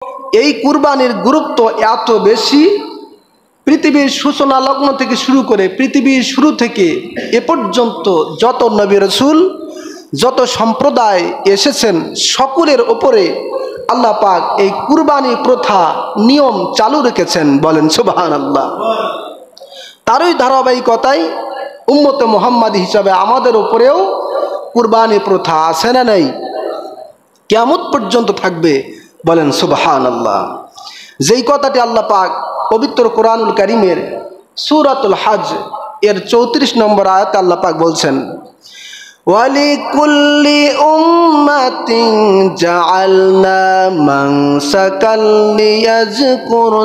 এই কুরবানির গুরুত্ব এত বেশি, পৃথিবীর সূচনা লগ্ন থেকে শুরু করে পৃথিবীর শুরু থেকে এ পর্যন্ত যত নবী রাসূল, যত সম্প্রদায় এসেছেন, সকলের ওপরে আল্লাহ পাক এই কুরবানি প্রথা নিয়ম চালু রেখেছেন। বলেন সুবহানাল্লাহ। তারই ধারাবাহিকতায় উম্মতে মুহাম্মাদি হিসাবে আমাদের উপরেও কুরবানি প্রথা আছে না নাই? কিয়ামত পর্যন্ত থাকবে। বলেন সুবহানাল্লাহ। যেই কথাটি আল্লাহ পাক পবিত্র কোরআনুল কারীমের সূরাতুল হজ এর 34 নম্বর আয়াতে আল্লাহ পাক বলছেন, ওয়ালিকুল্লি উম্মাতিন জাআলনা মানসাকাল লিয়াযকুরু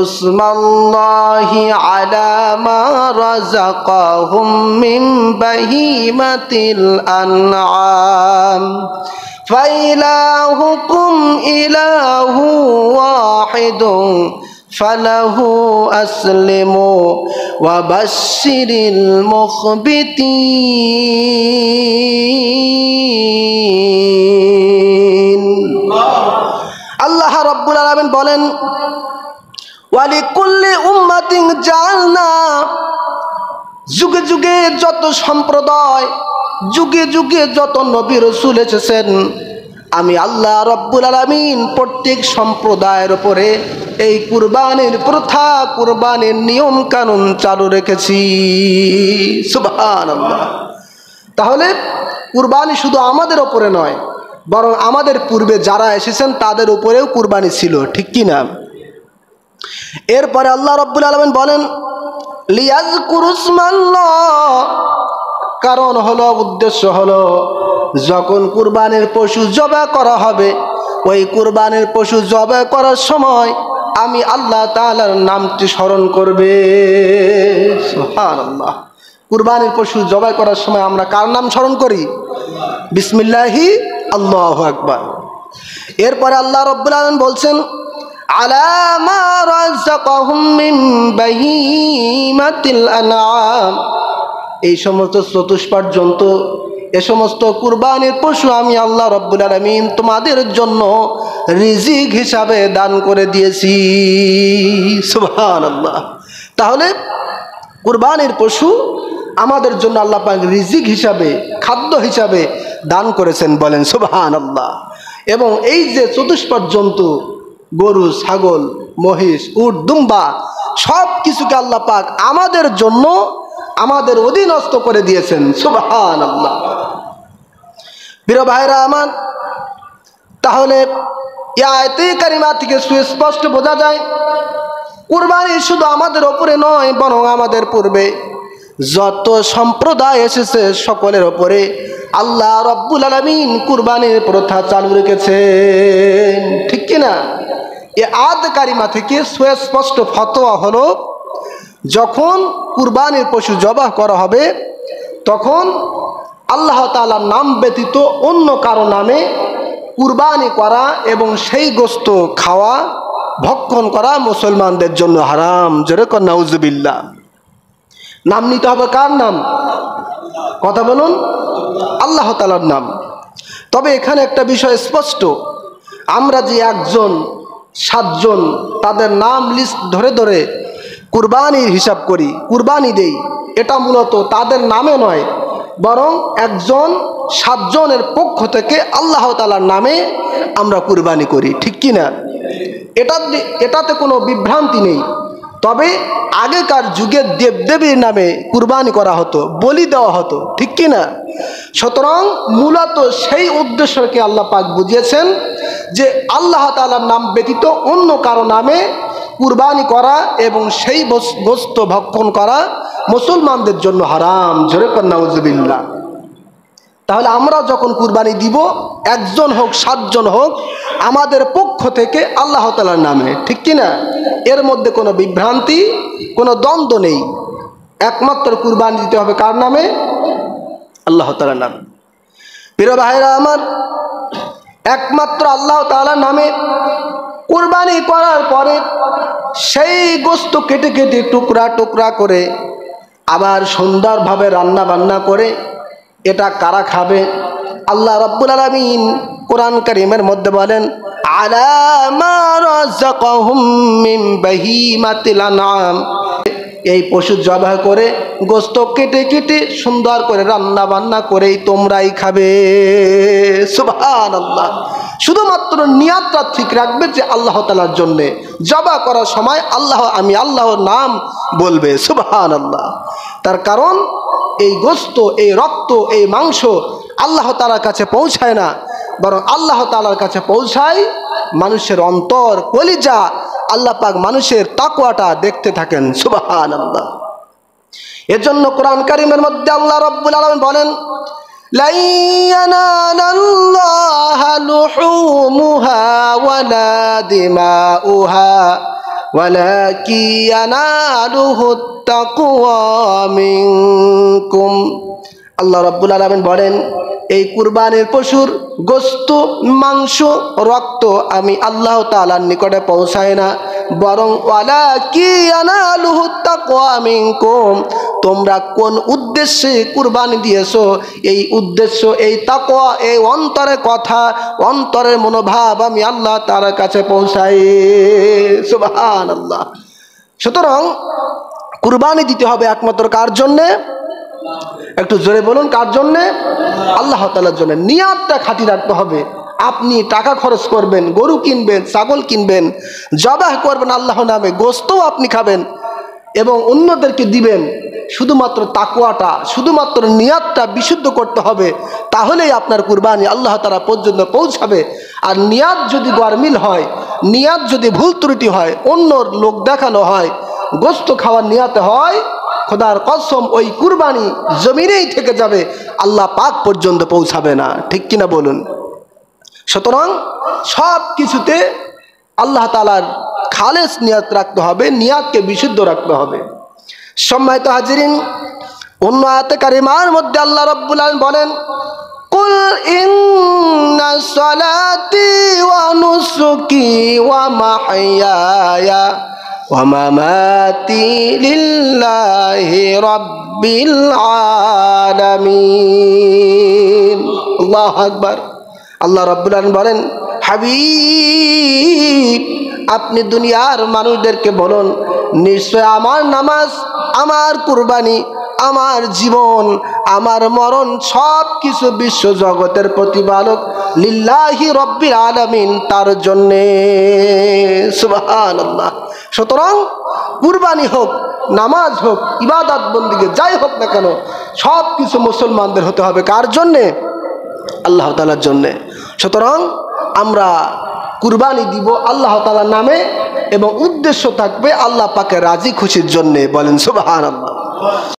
ইসমাল্লাহি আলা মা রাযাকাহুম মিন বাহিমাতিল আনআম ফাইলাহুকুম ইলাহু ওয়াহিদুন ফালাহু আসলিমু ওয়া বাশশিরিল মুখবিতিন। আল্লাহ রাব্বুল আলামিন বলেন, ওয়ালিকুল্লি উম্মাতিন জাআলনা, যুগে যুগে যত সম্প্রদায়, যুগে যুগে যত নবী রাসূল এসেছেন, আমি আল্লাহ রাব্বুল আলামিন প্রত্যেক সম্প্রদায়ের উপরে এই কুরবানির প্রথা, কুরবানির নিয়ম কানুন চালু রেখেছি। সুবহানাল্লাহ। তাহলে কুরবানি শুধু আমাদের উপরে নয়, বরং আমাদের পূর্বে যারা এসেছেন তাদের উপরেও কুরবানি ছিল, ঠিক কি না? এরপরে আল্লাহ রাব্বুল আলামিন বলেন, লিয়াযকুরু ইসমাল্লাহ, কারণ হলো, উদ্দেশ্য হলো, যখন কুরবানির পশু জবাই করা হবে, ওই কুরবানির পশু জবাই করার সময় আমি আল্লাহ তাআলার নামটি স্মরণ করবে। সুবহানাল্লাহ। কুরবানির পশু জবাই করার সময় আমরা কার নাম স্মরণ করি? বিসমিল্লাহি আল্লাহু আকবার। এরপরে আল্লাহ রাব্বুল আলামিন বলছেন, আলা মা রাযাকাহুম মিন বাহিমাতিল আনআম, এই সমস্ত চতুষ্পাদ জন্তু, এ সমস্ত কুরবানির পশু আমি আল্লাহ রাব্বুল আলামিন তোমাদের জন্য রিজিক হিসাবে দান করে দিয়েছি। সুবহানাল্লাহ। তাহলে কুরবানির পশু আমাদের জন্য আল্লাহ পাক রিজিক হিসাবে, খাদ্য হিসাবে দান করেছেন। বলেন সুবহানাল্লাহ। এবং এই যে চতুষ্পাদ জন্তু, গরু, ছাগল, মহিষ, উট, দুম্বা, সব কিছুকে আল্লাহ পাক আমাদের জন্য, আমাদের অধীনস্থ করে দিয়েছেন। সুবহানাল্লাহ। প্রিয় ভাইরা আমার, তাহলে এই আয়াতে কারিমা থেকে সুস্পষ্ট বোঝা যায় কুরবানি শুধু আমাদের ওপরে নয়, বরং আমাদের পূর্বে যত সম্প্রদায় এসেছে সকলের ওপরে আল্লাহ রাব্বুল আলামিন কুরবানির প্রথা চালু রেখেছেন, ঠিক কিনা? এই আয়াত কারিমা থেকে সুস্পষ্ট ফতোয়া হলো, যখন কুরবানির পশু জবাই করা হবে তখন আল্লাহ তাআলার নাম ব্যতীত অন্য কারো নামে কুরবানি করা এবং সেই গোশত খাওয়া, ভক্ষণ করা মুসলমানদের জন্য হারাম। জোরে কর নাউজুবিল্লাহ। নাম নিতে হবে কার নাম? কথা বলুন, আল্লাহ তাআলার নাম। তবে এখানে একটা বিষয় স্পষ্ট, আমরা যে 1 জন 7 জন তাদের নাম লিস্ট ধরে ধরে কুরবানির হিসাব করি, কুরবানি দেই, এটা মূলত তাদের নামে নয়, বরং 1 জন 7 জনের পক্ষ থেকে আল্লাহ তাআলার নামে আমরা কুরবানি করি, ঠিক কি না? এটাতে কোনো বিভ্রান্তি নেই। তবে আগেকার যুগে দেবদেবীর নামে কুরবানি করা হতো, বলি দেওয়া হতো, ঠিক কি না? সুতরাং মূলত সেই উদ্দেশ্যকে আল্লাহ পাক বুঝিয়েছেন যে আল্লাহ তাআলার নাম ব্যতীত অন্য কারো নামে কুরবানি করা এবং সেই গোশত ভক্ষণ করা মুসলমানদের জন্য হারাম। জোরে কর নাউজুবিল্লাহ। তাহলে আমরা যখন কুরবানি দিব, 1 জন হোক 7 জন হোক, আমাদের পক্ষ থেকে আল্লাহ তাআলার নামে, ঠিক কি না? এর মধ্যে কোনো বিভ্রান্তি, কোনো দ্বন্দ্ব নেই। একমাত্র কুরবানি দিতে হবে কার নামে? আল্লাহ তাআলার নামে। প্রিয় ভাইরা আমার, একমাত্র আল্লাহ তাআলার নামে কুরবানি করার পরে সেই গোশত কেটে কেটে টুকরা টুকরা করে আবার সুন্দরভাবে রান্না বান্না করে এটা কারা খাবে? আল্লাহ রাব্বুল আলামিন কোরআন কারীমের মধ্যে বলেন, আলা মা রাযাকাহুম মিন বাহিমাতিল আনআম। এই পশু জবাই করে গোশত কেটে কেটে সুন্দর করে রান্না বান্না করেই তোমরাই খাবে। সুবহানাল্লাহ। শুধুমাত্র নিয়াতটা ঠিক রাখবে যে আল্লাহ তাআলার জন্য। জবাই করার সময় আমি আল্লাহর নাম বলবে। সুবহানাল্লাহ। তার কারণ এই গোশত, এই রক্ত, এই মাংস আল্লাহ তাআলার কাছে পৌঁছায় না, বরং আল্লাহ তাআলার কাছে পৌঁছায় মানুষের অন্তর, কলিজা। আল্লাহ পাক মানুষের তাকওয়াটা দেখতে থাকেন। সুবহানাল্লাহ। এজন্য কোরআন কারীমের মধ্যে আল্লাহ রাব্বুল আলামিন বলেন, লা ইয়ানালাল্লাহা লুহুমুহা ওয়ালা দিমাউহা ওয়ালাকি ইয়ানালুহুত তাকওয়া মিনকুম। আল্লাহ রাব্বুল আলামিন বলেন, এই কুরবানির পশুর গোশত, মাংস, রক্ত আমি আল্লাহ তাআলার নিকটে পৌঁছায় না, বরং ওয়ালাকি ইয়ানালুহুত তাকওয়া মিনকুম। তোমরা কোন উদ্দেশ্যে কুরবানি দিয়েছো, এই উদ্দেশ্য, এই তাকওয়া, এই অন্তরের কথা, অন্তরের মনোভাব আমি আল্লাহ তাআলার কাছে পৌঁছাই। সুবহানাল্লাহ। সুতরাং কুরবানি দিতে হবে একমাত্র কার জন্যে? একটু জোরে বলুন, কার জন্যে? আল্লাহ তাআলার জন্য। নিয়াতটা খাঁটি রাখতে হবে। আপনি টাকা খরচ করবেন, গরু কিনবেন, ছাগল কিনবেন, জবাহ করবেন আল্লাহর নামে, গোশতও আপনি খাবেন এবং অন্যদেরকে দিবেন। শুধুমাত্র তাকওয়াটা, শুধুমাত্র নিয়াতটা বিশুদ্ধ করতে হবে, তাহলেই আপনার কুরবানি আল্লাহ তাআলা পর্যন্ত পৌঁছাবে। আর নিয়াত যদি গরমিল হয়, নিয়াত যদি ভুল ত্রুটি হয়, অন্য লোক দেখানো হয়, গোশত খাওয়ার নিয়াতে হয়, খোদার কসম ওই কুরবানি জমিনেই থেকে যাবে, আল্লাহ পাক পর্যন্ত পৌঁছাবে না। ঠিক কিনা বলুন? সুতরাং সব কিছুতে আল্লাহ তাআলার খালেস নিয়াত রাখতে হবে, নিয়াতকে বিশুদ্ধ রাখতে হবে। সম্মানিত হাজিরিন, অন্য আয়াতে কারিমার মধ্যে আল্লাহ রাব্বুল আলামিন বলেন, কুল ইন্না সালাতি ওয়া নুসুকি ওয়া মাহইয়ায়া ওয়া মামাতি লিল্লাহি রাব্বিল আলামিন। আল্লাহু আকবার। আল্লাহ রাব্বুল আলামিন বলেন, হাবিব আপনি দুনিয়ার মানুষদেরকে বলুন, নিশ্চয় আমার নামাজ, আমার কুরবানি, আমার জীবন, আমার মরণ সব কিছু বিশ্ব জগতের প্রতিপালক লিল্লাহি রাব্বিল আলামিন, তার জন্যে। সুবহানাল্লাহ। সুতরাং কুরবানি হোক, নামাজ হোক, ইবাদত বন্দেগী যাই হোক না কেন, সব কিছু মুসলমানদের হতে হবে কার জন্যে? আল্লাহ তাআলার জন্যে। সুতরাং আমরা কুরবানি দিব আল্লাহ তাআলার নামে এবং উদ্দেশ্য থাকবে আল্লাহ পাকের রাজি খুশির জন্যে। বলেন সুবহানাল্লাহ।